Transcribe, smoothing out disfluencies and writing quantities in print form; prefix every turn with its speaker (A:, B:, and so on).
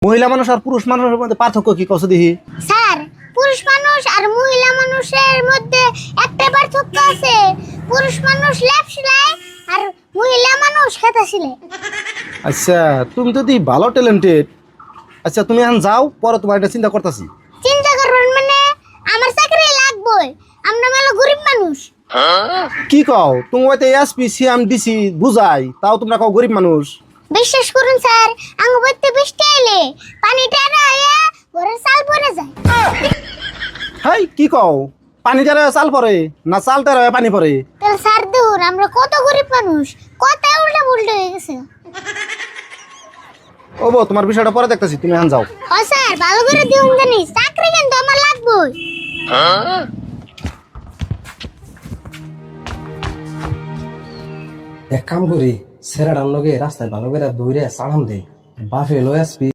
A: মহিলা মানুষ আর পুরুষ মানুষের মধ্যে পার্থক্য কি কত দেখি?
B: স্যার, পুরুষ মানুষ আর মহিলা মানুষের মধ্যে একটা পার্থক্য আছে। পুরুষ মানুষ লেপ সেলাই আর মহিলা মানুষ হাতা সেলাই।
A: আচ্ছা, তুমি তো ভালো ট্যালেন্টেড। আচ্ছা, তুমি এখন যাও, পরে তোমার এটা চিন্তা করতেছি।
B: চিন্তা করবেন মানে আমার চাকরি লাগবে। আমরা মেলো গরিব মানুষ।
A: কি কও? তুমি হয়তো এসপি সিএম ডিসি বুঝাই, তাও তোমরা কও গরিব মানুষ।
B: বিশ্বাস করুন স্যার, আঙ্গ বইতে বৃষ্টি এলে পানি টানা হইয়া ঘরের চাল পড়ে যায়।
A: হাই, কি কও? পানি দ্বারা চাল পরে না চাল দ্বারা পানি পরে?
B: তাহলে স্যার দেখুন, আমরা কত গরিব মানুষ, কত উল্টা পুল্টা হয়ে গেছে।
A: ও বউ, তোমার বিষয়টা পরে দেখতেছি, তুমি এখন যাও।
B: ও স্যার, ভালো করে দিউন জানি, চাকরি কিন্তু আমার লাগবে।
C: এক কাম করি, সেরাটার লগে রাস্তায় ভালো করে দৌড়ে সালাম দেই, বাফে লয়ে আসবি।